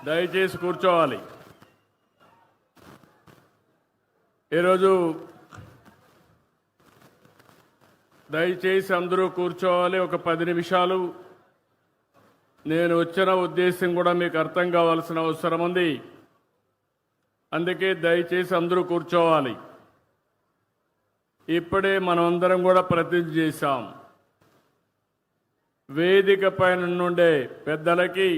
దయచేసి కూర్చోవాలి. ఈరోజు దయచేసి అందరూ కూర్చోవాలి. ఒక 10 నిమిషాలు. నేను వచ్చిన ఉద్దేశం కూడా మీకు అర్థం కావాల్సిన అవసరం ఉంది. అందుకే దయచేసి అందరూ కూర్చోవాలి. ఇప్పుడే మనమందరం కూడా ప్రతిజ్ఞ చేశాం. వేదిక పైన నుండే పెద్దలకి,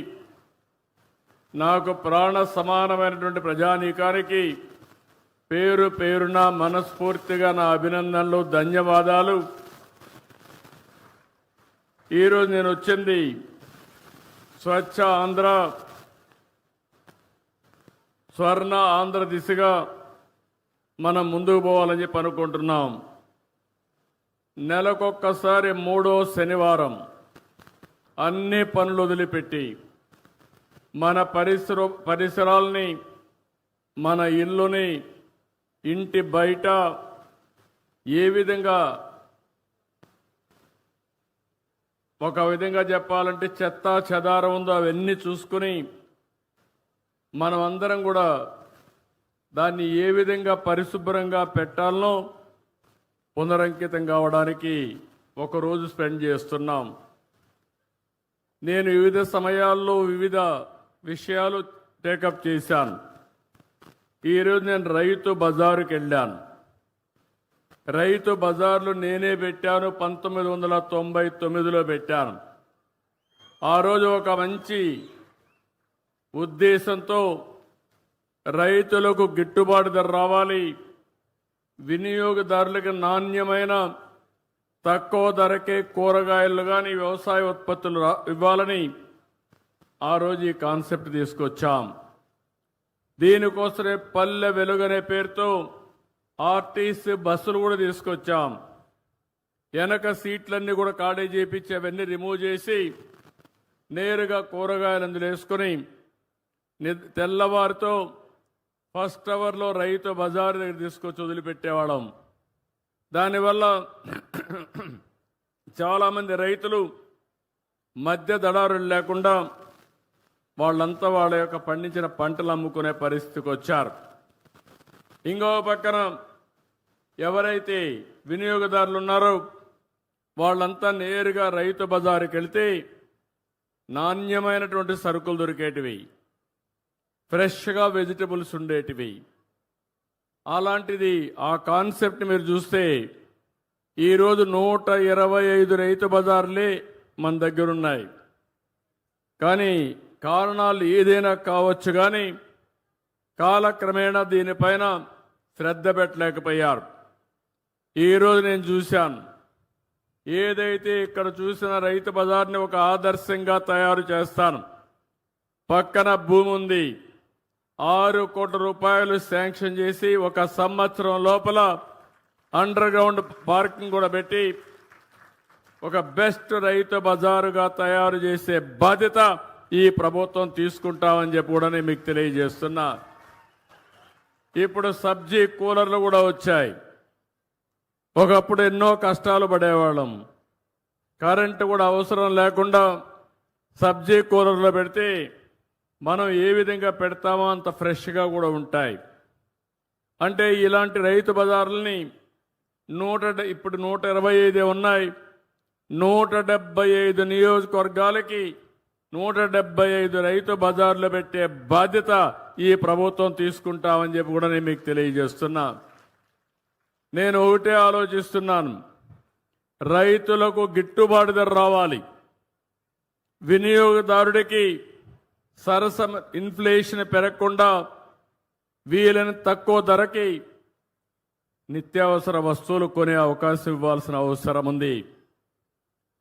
నాకు ప్రాణ సమానమైనటువంటి ప్రజానీకానికి పేరు పేరున మనస్ఫూర్తిగా నా అభినందనలు, ధన్యవాదాలు. ఈరోజు నేను వచ్చింది స్వచ్ఛ ఆంధ్ర, స్వర్ణ ఆంధ్ర దిశగా మనం ముందుకు పోవాలని చెప్పి అనుకుంటున్నాం. నెలకొక్కసారి 3వ శనివారం అన్ని పనులు వదిలిపెట్టి మన పరిసరాల్ని, మన ఇల్లుని, ఇంటి బయట ఏ విధంగా, ఒక విధంగా చెప్పాలంటే చెత్త చెదారం ఉందో అవన్నీ చూసుకుని మనమందరం కూడా దాన్ని ఏ విధంగా పరిశుభ్రంగా పెట్టాలనో పునరంకితం కావడానికి ఒకరోజు స్పెండ్ చేస్తున్నాం. నేను వివిధ సమయాల్లో వివిధ విషయాలు టేకప్ చేశాను. ఈరోజు నేను రైతు బజారుకి వెళ్ళాను. రైతు బజార్లు నేనే పెట్టాను. 1999లో పెట్టాను. ఆ రోజు ఒక మంచి ఉద్దేశంతో రైతులకు గిట్టుబాటు ధర రావాలి, వినియోగదారులకు నాణ్యమైన తక్కువ ధరకే కూరగాయలు కానీ వ్యవసాయ ఉత్పత్తులు ఇవ్వాలని ఆ రోజు ఈ కాన్సెప్ట్ తీసుకొచ్చాం. దీనికోసమే పల్లె వెలుగనే పేరుతో ఆర్టీసీ బస్సులు కూడా తీసుకొచ్చాం. వెనక సీట్లన్నీ కూడా ఖాళీ చేపించి అవన్నీ రిమూవ్ చేసి నేరుగా కూరగాయలు అందులో వేసుకుని తెల్లవారితో ఫస్ట్ అవర్లో రైతు బజారు దగ్గర తీసుకొచ్చి వదిలిపెట్టేవాళ్ళం. దానివల్ల చాలామంది రైతులు మధ్య దళారులు లేకుండా వాళ్ళంతా వాళ్ళ యొక్క పండించిన పంటలు అమ్ముకునే పరిస్థితికి వచ్చారు. ఇంకో పక్కన ఎవరైతే వినియోగదారులు ఉన్నారో వాళ్ళంతా నేరుగా రైతు బజారుకి వెళ్తే నాణ్యమైనటువంటి సరుకులు దొరికేటివి, ఫ్రెష్గా వెజిటబుల్స్ ఉండేటివి. అలాంటిది ఆ కాన్సెప్ట్ మీరు చూస్తే ఈరోజు 125 రైతు బజార్లే మన దగ్గర ఉన్నాయి. కానీ కారణాలు ఏదైనా కావచ్చు, కానీ కాలక్రమేణా దీనిపైన శ్రద్ధ పెట్టలేకపోయారు. ఈరోజు నేను చూశాను, ఏదైతే ఇక్కడ చూసిన రైతు బజార్ని ఒక ఆదర్శంగా తయారు చేస్తాను. పక్కన భూమి ఉంది, 6 కోట్ల రూపాయలు శాంక్షన్ చేసి 1 సంవత్సరం లోపల అండర్ గ్రౌండ్ పార్కింగ్ కూడా పెట్టి ఒక బెస్ట్ రైతు బజారుగా తయారు చేసే బాధ్యత ఈ ప్రభుత్వం తీసుకుంటామని చెప్పి కూడా నేను మీకు తెలియజేస్తున్నా. ఇప్పుడు సబ్జీ కూలర్లు కూడా వచ్చాయి. ఒకప్పుడు ఎన్నో కష్టాలు పడేవాళ్ళం. కరెంటు కూడా అవసరం లేకుండా సబ్జీ కూలర్లో పెడితే మనం ఏ విధంగా పెడతామో అంత ఫ్రెష్గా కూడా ఉంటాయి. అంటే ఇలాంటి రైతు బజార్లని ఇప్పుడు 125 ఉన్నాయి. 175 నియోజకవర్గాలకి 175 రైతు బజార్లు పెట్టే బాధ్యత ఈ ప్రభుత్వం తీసుకుంటామని చెప్పి కూడా నేను మీకు తెలియజేస్తున్నా. నేను ఒకటే ఆలోచిస్తున్నాను, రైతులకు గిట్టుబాటు ధర రావాలి, వినియోగదారుడికి ఇన్ఫ్లేషన్ పెరగకుండా వీలైన తక్కువ ధరకి నిత్యావసర వస్తువులు కొనే అవకాశం ఇవ్వాల్సిన అవసరం ఉంది.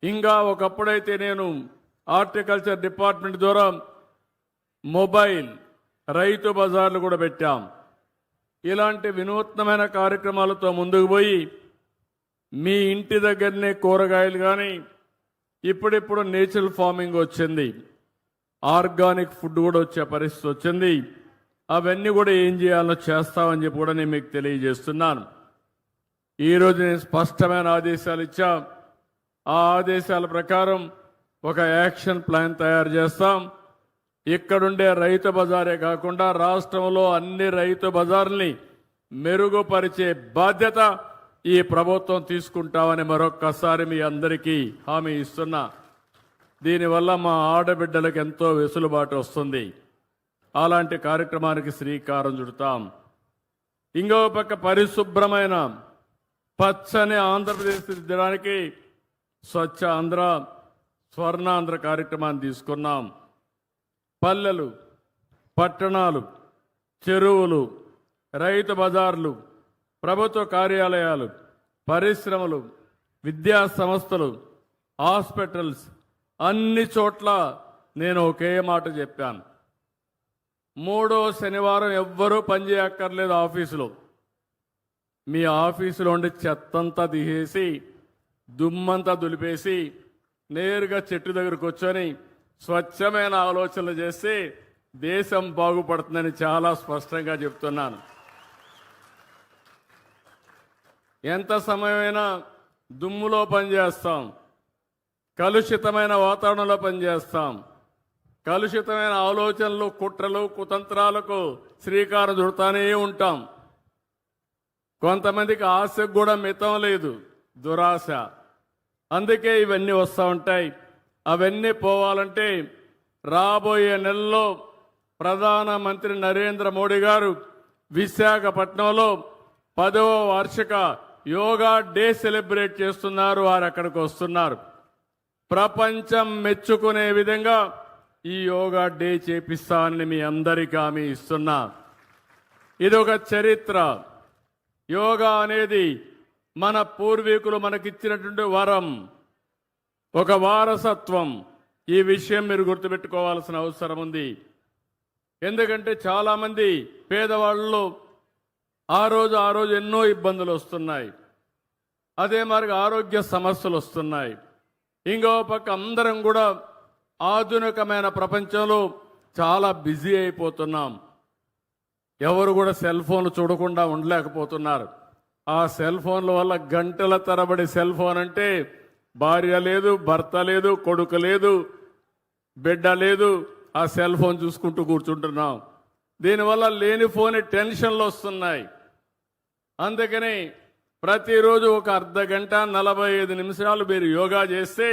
ఇంకా ఒకప్పుడైతే నేను హార్టికల్చర్ డిపార్ట్మెంట్ ద్వారా మొబైల్ రైతు బజార్లు కూడా పెట్టాం. ఇలాంటి వినూత్నమైన కార్యక్రమాలతో ముందుకు పోయి మీ ఇంటి దగ్గరనే కూరగాయలు కానీ, ఇప్పుడిప్పుడు నేచురల్ ఫార్మింగ్ వచ్చింది, ఆర్గానిక్ ఫుడ్ కూడా వచ్చే పరిస్థితి వచ్చింది. అవన్నీ కూడా ఏం చేయాలో చేస్తామని చెప్పి కూడా నేను మీకు తెలియజేస్తున్నాను. ఈరోజు నేను స్పష్టమైన ఆదేశాలు ఇచ్చా. ఆ ఆదేశాల ప్రకారం ఒక యాక్షన్ ప్లాన్ తయారు చేస్తాం. ఇక్కడుండే రైతు బజారే కాకుండా రాష్ట్రంలో అన్ని రైతు బజార్ని మెరుగుపరిచే బాధ్యత ఈ ప్రభుత్వం తీసుకుంటామని మరొక్కసారి మీ అందరికీ హామీ ఇస్తున్నా. దీనివల్ల మా ఆడబిడ్డలకు ఎంతో వెసులుబాటు వస్తుంది. అలాంటి కార్యక్రమానికి శ్రీకారం చుడతాం. ఇంకో పక్క పరిశుభ్రమైన పచ్చని ఆంధ్రప్రదేశ్ దిద్దడానికి స్వచ్ఛ ఆంధ్ర, స్వర్ణాంధ్ర కార్యక్రమాన్ని తీసుకున్నాం. పల్లెలు, పట్టణాలు, చెరువులు, రైతు బజార్లు, ప్రభుత్వ కార్యాలయాలు, పరిశ్రమలు, విద్యా సంస్థలు, హాస్పిటల్స్ అన్ని చోట్ల నేను ఒకే మాట చెప్పాను. 3వ శనివారం ఎవ్వరూ పనిచేయక్కర్లేదు ఆఫీసులో. మీ ఆఫీసులో ఉండి చెత్తంతా తీసేసి దుమ్మంతా దులిపేసి నేరుగా చెట్టు దగ్గర కూర్చొని స్వచ్ఛమైన ఆలోచనలు చేస్తే దేశం బాగుపడుతుందని చాలా స్పష్టంగా చెప్తున్నాను. ఎంత సమయమైనా దుమ్ములో పనిచేస్తాం, కలుషితమైన వాతావరణంలో పనిచేస్తాం, కలుషితమైన ఆలోచనలు, కుట్రలు, కుతంత్రాలకు శ్రీకారం చుడతానే ఉంటాం. కొంతమందికి ఆశకు కూడా మితం లేదు, దురాశ. అందుకే ఇవన్నీ వస్తూ ఉంటాయి. అవన్నీ పోవాలంటే రాబోయే నెలలో ప్రధానమంత్రి నరేంద్ర మోడీ గారు విశాఖపట్నంలో 10వ వార్షిక యోగా డే సెలబ్రేట్ చేస్తున్నారు. వారు అక్కడికి వస్తున్నారు. ప్రపంచం మెచ్చుకునే విధంగా ఈ యోగా డే చేపిస్తానని మీ అందరికీ హామీ ఇస్తున్నా. ఇది ఒక చరిత్ర. యోగా అనేది మన పూర్వీకులు మనకిచ్చినటువంటి వరం, ఒక వారసత్వం. ఈ విషయం మీరు గుర్తుపెట్టుకోవాల్సిన అవసరం ఉంది. ఎందుకంటే చాలామంది పేదవాళ్ళలో ఆ రోజు ఎన్నో ఇబ్బందులు వస్తున్నాయి. అదే మరి ఆరోగ్య సమస్యలు వస్తున్నాయి. ఇంకో పక్క అందరం కూడా ఆధునికమైన ప్రపంచంలో చాలా బిజీ అయిపోతున్నాం. ఎవరు కూడా సెల్ ఫోన్లు చూడకుండా ఉండలేకపోతున్నారు. ఆ సెల్ ఫోన్ల వల్ల గంటల తరబడి సెల్ ఫోన్ అంటే భార్య లేదు, భర్త లేదు, కొడుకు లేదు, బిడ్డ లేదు, ఆ సెల్ ఫోన్ చూసుకుంటూ కూర్చుంటున్నాం. దీనివల్ల లేనిపోని టెన్షన్లు వస్తున్నాయి. అందుకని ప్రతిరోజు ఒక అర్ధగంట 45 నిమిషాలు మీరు యోగా చేస్తే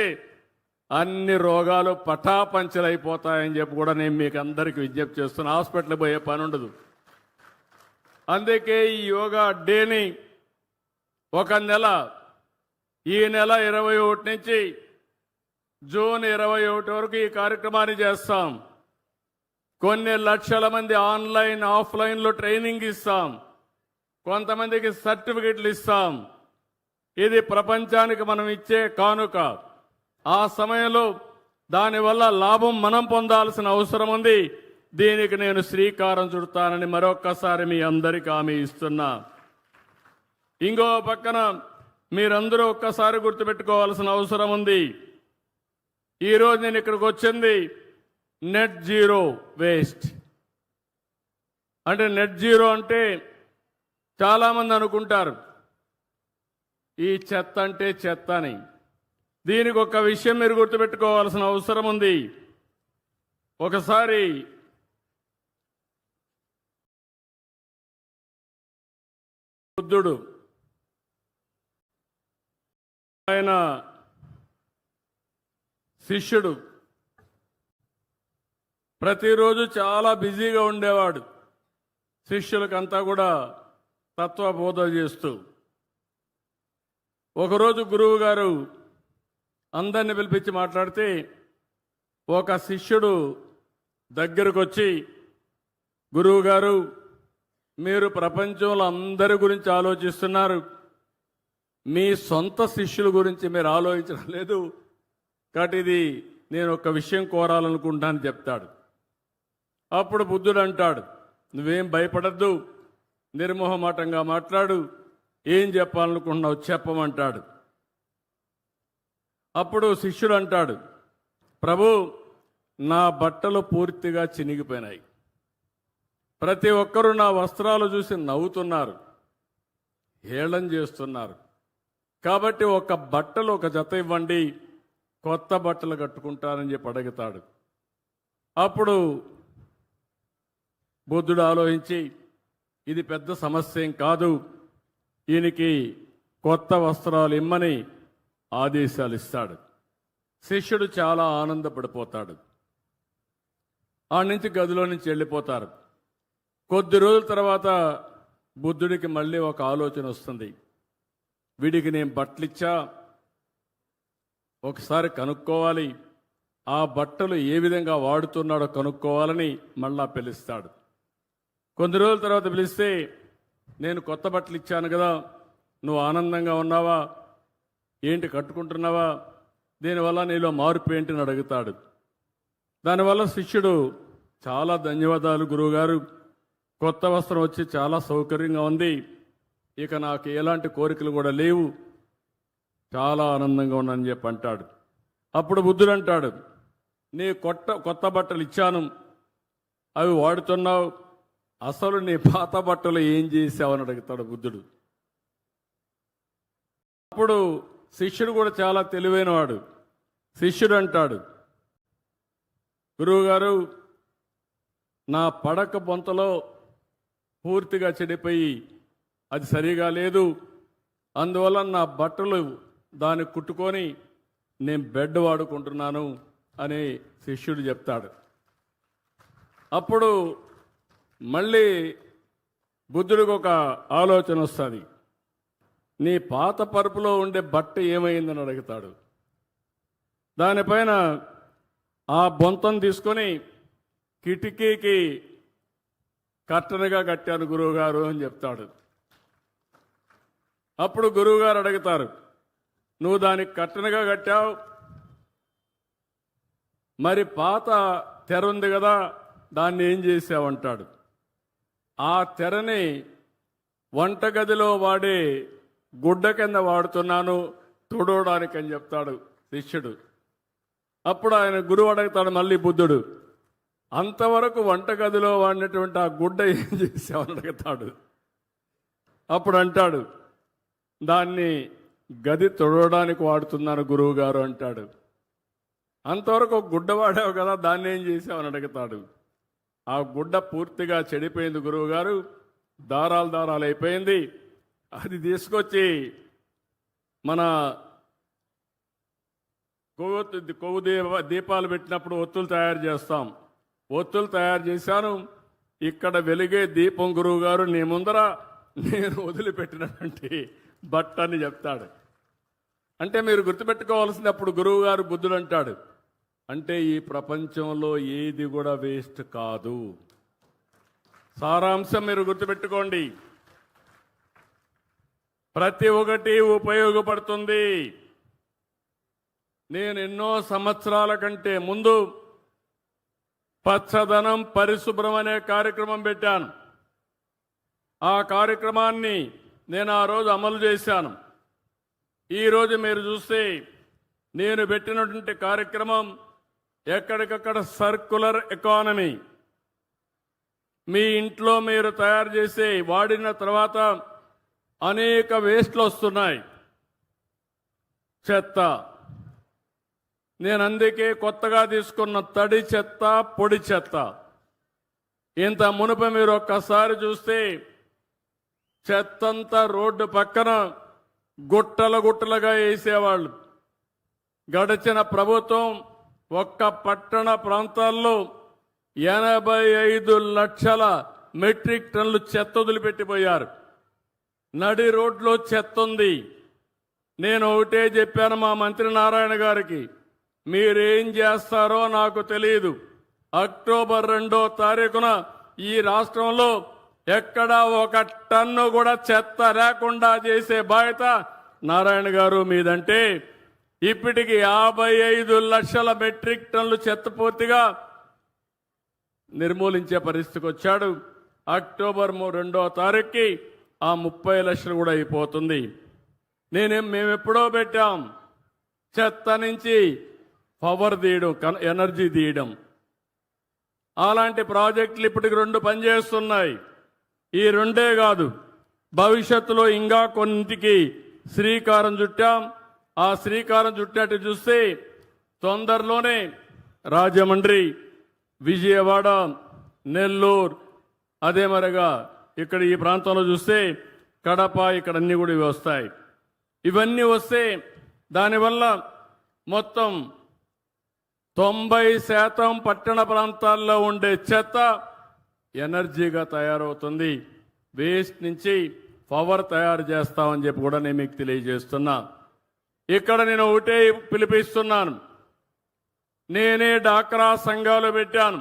అన్ని రోగాలు పటాపంచలైపోతాయని చెప్పి కూడా నేను మీకు అందరికీ విజ్ఞప్తి చేస్తున్నా. హాస్పిటల్కి పోయే పని ఉండదు. అందుకే ఈ యోగా డేని ఒక నెల, ఈ నెల 21 నుంచి జూన్ 21 వరకు ఈ కార్యక్రమాన్ని చేస్తాం. కొన్ని లక్షల మంది ఆన్లైన్, ఆఫ్లైన్లో ట్రైనింగ్ ఇస్తాం. కొంతమందికి సర్టిఫికెట్లు ఇస్తాం. ఇది ప్రపంచానికి మనం ఇచ్చే కానుక. ఆ సమయంలో దానివల్ల లాభం మనం పొందాల్సిన అవసరం ఉంది. దీనికి నేను శ్రీకారం చుడతానని మరొక్కసారి మీ అందరికీ హామీ ఇస్తున్నా. ఇంకో పక్కన మీరందరూ ఒక్కసారి గుర్తుపెట్టుకోవాల్సిన అవసరం ఉంది. ఈరోజు నేను ఇక్కడికి వచ్చింది నెట్ జీరో వేస్ట్. అంటే నెట్ జీరో అంటే చాలామంది అనుకుంటారు ఈ చెత్త అంటే చెత్త అని. దీనికి ఒక విషయం మీరు గుర్తుపెట్టుకోవాల్సిన అవసరం ఉంది. ఒకసారి బుద్ధుడు ఆయన శిష్యుడు ప్రతిరోజు చాలా బిజీగా ఉండేవాడు. శిష్యులకంతా కూడా తత్వబోధ చేస్తూ ఒకరోజు గురువు గారు అందరిని పిలిపించి మాట్లాడితే ఒక శిష్యుడు దగ్గరకు వచ్చి, గురువు గారు మీరు ప్రపంచంలో అందరి గురించి ఆలోచిస్తున్నారు, మీ సొంత శిష్యుల గురించి మీరు ఆలోచించడం లేదు, కాబట్టి ఇది నేను ఒక విషయం కోరాలనుకుంటానని చెప్తాడు. అప్పుడు బుద్ధుడు అంటాడు, నువ్వేం భయపడద్దు, నిర్మోహమాటంగా మాట్లాడు, ఏం చెప్పాలనుకుంటున్నావు చెప్పమంటాడు. అప్పుడు శిష్యుడు అంటాడు, ప్రభు నా బట్టలు పూర్తిగా చినిగిపోయినాయి, ప్రతి ఒక్కరూ నా వస్త్రాలు చూసి నవ్వుతున్నారు, హేళన చేస్తున్నారు, కాబట్టి ఒక బట్టలు ఒక జత ఇవ్వండి, కొత్త బట్టలు కట్టుకుంటానని చెప్పి అడుగుతాడు. అప్పుడు బుద్ధుడు ఆలోచించి ఇది పెద్ద సమస్య ఏం కాదు, ఈయనకి కొత్త వస్త్రాలు ఇమ్మని ఆదేశాలు ఇస్తాడు. శిష్యుడు చాలా ఆనందపడిపోతాడు. ఆ నుంచి గదిలో నుంచి వెళ్ళిపోతారు. కొద్ది రోజుల తర్వాత బుద్ధుడికి మళ్ళీ ఒక ఆలోచన వస్తుంది. వీడికి నేను బట్టలిచ్చా, ఒకసారి కనుక్కోవాలి, ఆ బట్టలు ఏ విధంగా వాడుతున్నాడో కనుక్కోవాలని మళ్ళా పిలుస్తాడు. కొద్ది రోజుల తర్వాత పిలిస్తే, నేను కొత్త బట్టలు ఇచ్చాను కదా, నువ్వు ఆనందంగా ఉన్నావా, ఏంటి కట్టుకుంటున్నావా, దీనివల్ల నీలో మార్పు ఏంటిని అడుగుతాడు. దానివల్ల శిష్యుడు చాలా ధన్యవాదాలు గురువుగారు, కొత్త వస్త్రం వచ్చి చాలా సౌకర్యంగా ఉంది, ఇక నాకు ఎలాంటి కోరికలు కూడా లేవు, చాలా ఆనందంగా ఉన్నానని చెప్పి అంటాడు. అప్పుడు బుద్ధుడు అంటాడు, నీ కొత్త బట్టలు ఇచ్చాను, అవి వాడుతున్నావు, అసలు నీ పాత బట్టలు ఏం చేసావని అడుగుతాడు బుద్ధుడు. అప్పుడు శిష్యుడు కూడా చాలా తెలివైనవాడు. శిష్యుడు అంటాడు, గురువుగారు, నా పడక బొంతలో పూర్తిగా చెడిపోయి అది సరిగా లేదు, అందువల్ల నా బట్టలు దాన్ని కుట్టుకొని నేను బెడ్ వాడుకుంటున్నాను అని శిష్యుడు చెప్తాడు. అప్పుడు మళ్ళీ బుద్ధుడికి ఒక ఆలోచన వస్తుంది. నీ పాత పరుపులో ఉండే బట్ట ఏమైందని అడుగుతాడు. దానిపైన ఆ బొంతను తీసుకొని కిటికీకి కట్టనగా కట్టాను గురువుగారు అని చెప్తాడు. అప్పుడు గురువుగారు అడుగుతారు, నువ్వు దానికి కట్టనగా కట్టావు, మరి పాత తెర ఉంది కదా, దాన్ని ఏం చేసావంటాడు. ఆ తెరని వంటగదిలో వాడే గుడ్డ కింద వాడుతున్నాను తుడవడానికి అని చెప్తాడు శిష్యుడు. అప్పుడు ఆయన గురువు అడుగుతాడు మళ్ళీ బుద్ధుడు, అంతవరకు వంటగదిలో వాడినటువంటి ఆ గుడ్డ ఏం చేసావని అడుగుతాడు. అప్పుడు అంటాడు, దాన్ని గది తుడవడానికి వాడుతున్నాను గురువు గారు అంటాడు. అంతవరకు ఒక గుడ్డ వాడావు కదా, దాన్ని ఏం చేసావని అడుగుతాడు. ఆ గుడ్డ పూర్తిగా చెడిపోయింది గురువు గారు, దారాలు దారాలు అయిపోయింది, అది తీసుకొచ్చి మన కొవ్వు దీపాలు పెట్టినప్పుడు ఒత్తులు తయారు చేస్తాం, ఒత్తులు తయారు చేశాను, ఇక్కడ వెలిగే దీపం గురువు గారు నీ ముందర నేను వదిలిపెట్టినటువంటి బట్ట అని చెప్తాడు. అంటే మీరు గుర్తుపెట్టుకోవాల్సింది, అప్పుడు గురువు గారు బుద్ధుడు అంటాడు, అంటే ఈ ప్రపంచంలో ఏది కూడా వేస్ట్ కాదు. సారాంశం మీరు గుర్తుపెట్టుకోండి, ప్రతి ఒక్కటి ఉపయోగపడుతుంది. నేను ఎన్నో సంవత్సరాల కంటే ముందు పచ్చదనం పరిశుభ్రం అనే కార్యక్రమం పెట్టాను. ఆ కార్యక్రమాన్ని నేను ఆ రోజు అమలు చేశాను. ఈరోజు మీరు చూస్తే నేను పెట్టినటువంటి కార్యక్రమం ఎక్కడికక్కడ సర్క్యులర్ ఎకానమీ. మీ ఇంట్లో మీరు తయారు చేసి వాడిన తర్వాత అనేక వేస్ట్లు వస్తున్నాయి, చెత్త. నేను అందుకే కొత్తగా తీసుకున్న తడి చెత్త, పొడి చెత్త. ఇంత మునుపు మీరు ఒక్కసారి చూస్తే చెత్తంతా రోడ్డు పక్కన గుట్టలుగా వేసేవాళ్ళు. గడిచిన ప్రభుత్వం ఒక్క పట్టణ ప్రాంతాల్లో 85 లక్షల మెట్రిక్ టన్నులు చెత్త వదిలిపెట్టిపోయారు. నడి రోడ్లో చెత్త ఉంది. నేను ఒకటే చెప్పాను మా మంత్రి నారాయణ గారికి, మీరేం చేస్తారో నాకు తెలియదు, అక్టోబర్ 2వ తారీఖున ఈ రాష్ట్రంలో ఎక్కడా ఒక టన్ను కూడా చెత్త లేకుండా చేసే బాధ్యత నారాయణ గారు మీదంటే, ఇప్పటికి 55 లక్షల మెట్రిక్ టన్నులు చెత్త పూర్తిగా నిర్మూలించే పరిస్థితికి వచ్చాడు. అక్టోబర్ 2వ తారీఖుకి ఆ 30 లక్షలు కూడా అయిపోతుంది. మేము ఎప్పుడో పెట్టాం, చెత్త నుంచి పవర్ తీయడం, ఎనర్జీ తీయడం. అలాంటి ప్రాజెక్టులు ఇప్పటికి 2 పనిచేస్తున్నాయి. ఈ 2 కాదు, భవిష్యత్తులో ఇంకా కొన్నింటికి శ్రీకారం చుట్టాం. ఆ శ్రీకారం చుట్టినట్టు చూస్తే తొందరలోనే రాజమండ్రి, విజయవాడ, నెల్లూరు, అదే మరిగా ఇక్కడ ఈ ప్రాంతంలో చూస్తే కడప, ఇక్కడ అన్ని కూడా ఇవి వస్తాయి. ఇవన్నీ వస్తే దానివల్ల మొత్తం 90% పట్టణ ప్రాంతాల్లో ఉండే చెత్త ఎనర్జీగా తయారవుతుంది. వేస్ట్ నుంచి పవర్ తయారు చేస్తామని చెప్పి కూడా నేను మీకు తెలియజేస్తున్నా. ఇక్కడ నేను ఒకటే పిలిపిస్తున్నాను. నేనే డాక్రా సంఘాలు పెట్టాను.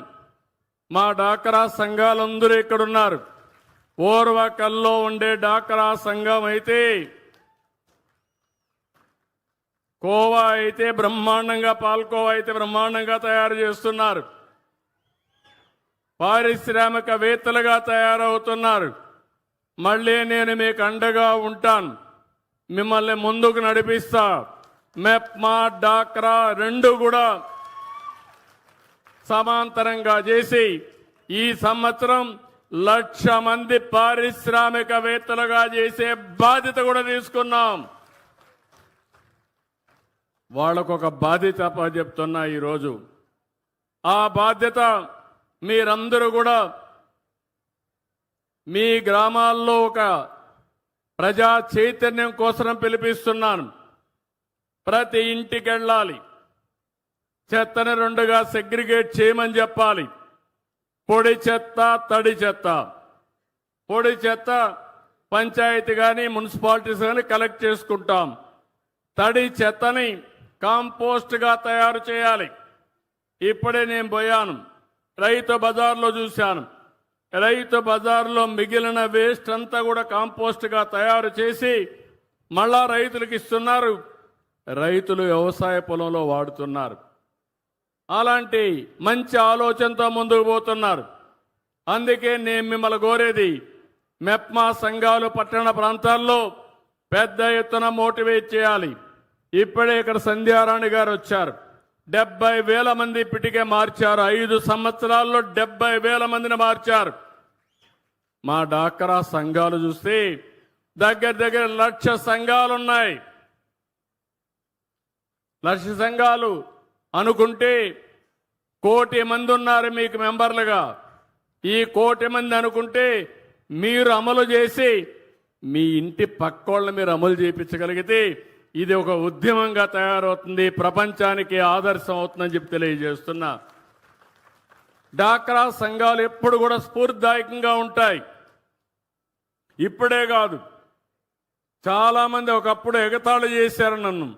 మా డాక్రా సంఘాలందరూ ఇక్కడున్నారు. ఓర్వకల్లో ఉండే డాక్రా సంఘం అయితే, కోవా అయితే బ్రహ్మాండంగా, పాల్కోవా అయితే బ్రహ్మాండంగా తయారు చేస్తున్నారు. పారిశ్రామికవేత్తలుగా తయారవుతున్నారు. మళ్ళీ నేను మీకు అండగా ఉంటాను, మిమ్మల్ని ముందుకు నడిపిస్తా. మెప్మా, డాక్రా రెండు కూడా సమాంతరంగా చేసి ఈ సంవత్సరం 1,00,000 మంది పారిశ్రామికవేత్తలుగా చేసే బాధ్యత కూడా తీసుకున్నాం. వాళ్ళకొక బాధ్యత చెప్తున్నా ఈరోజు. ఆ బాధ్యత మీరందరూ కూడా మీ గ్రామాల్లో ఒక ప్రజా చైతన్యం కోసం పిలిపిస్తున్నాను. ప్రతి ఇంటికి వెళ్ళాలి, చెత్తను రెండుగా సెగ్రిగేట్ చేయమని చెప్పాలి. పొడి చెత్త, తడి చెత్త. పొడి చెత్త పంచాయతీ కానీ మున్సిపాలిటీస్ కానీ కలెక్ట్ చేసుకుంటాం. తడి చెత్తని కాంపోస్ట్గా తయారు చేయాలి. ఇప్పుడే నేను పోయాను, రైతు బజార్లో చూశాను. రైతు బజార్లో మిగిలిన వేస్ట్ అంతా కూడా కాంపోస్ట్గా తయారు చేసి మళ్ళా రైతులకు ఇస్తున్నారు. రైతులు వ్యవసాయ పొలంలో వాడుతున్నారు. అలాంటి మంచి ఆలోచనతో ముందుకు పోతున్నారు. అందుకే నేను మిమ్మల్ని కోరేది, మెప్మా సంఘాలు పట్టణ ప్రాంతాల్లో పెద్ద ఎత్తున మోటివేట్ చేయాలి. ఇప్పుడే ఇక్కడ సంధ్యారాణి గారు వచ్చారు. 70,000 మంది ఇప్పటికే మార్చారు. 5 సంవత్సరాల్లో 70,000 మందిని మార్చారు. మా డాక్రా సంఘాలు చూస్తే దగ్గర 1,00,000 సంఘాలున్నాయి. 1,00,000 సంఘాలు అనుకుంటే 1,00,00,000 మంది ఉన్నారు మీకు మెంబర్లుగా. ఈ 1,00,00,000 మంది అనుకుంటే మీరు అమలు చేసి మీ ఇంటి పక్కోళ్ళని మీరు అమలు చేయించగలిగితే ఇది ఒక ఉద్యమంగా తయారవుతుంది, ప్రపంచానికి ఆదర్శం అవుతుందని చెప్పి తెలియజేస్తున్నా. డాక్రా సంఘాలు ఎప్పుడు కూడా స్ఫూర్తిదాయకంగా ఉంటాయి. ఇప్పుడే కాదు, చాలా మంది ఒకప్పుడు ఎగతాళి చేశారు నన్ను.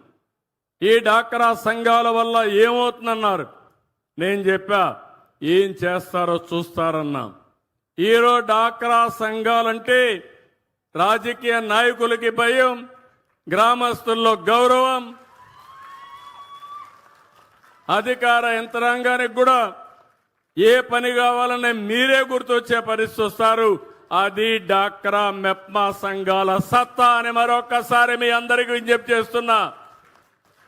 ఈ డాక్రా సంఘాల వల్ల ఏమవుతుందన్నారు. నేను చెప్పా, ఏం చేస్తారో చూస్తారన్నా. ఈరోజు డాక్రా సంఘాలంటే రాజకీయ నాయకులకి భయం, గ్రామస్తుల్లో గౌరవం, అధికార యంత్రాంగానికి కూడా ఏ పని కావాలనే మీరే గుర్తొచ్చే పరిస్థితి వస్తారు. అది డాక్రా మెప్మా సంఘాల సత్తా అని మరొకసారి మీ అందరికీ విజ్ఞప్తి చేస్తున్నా.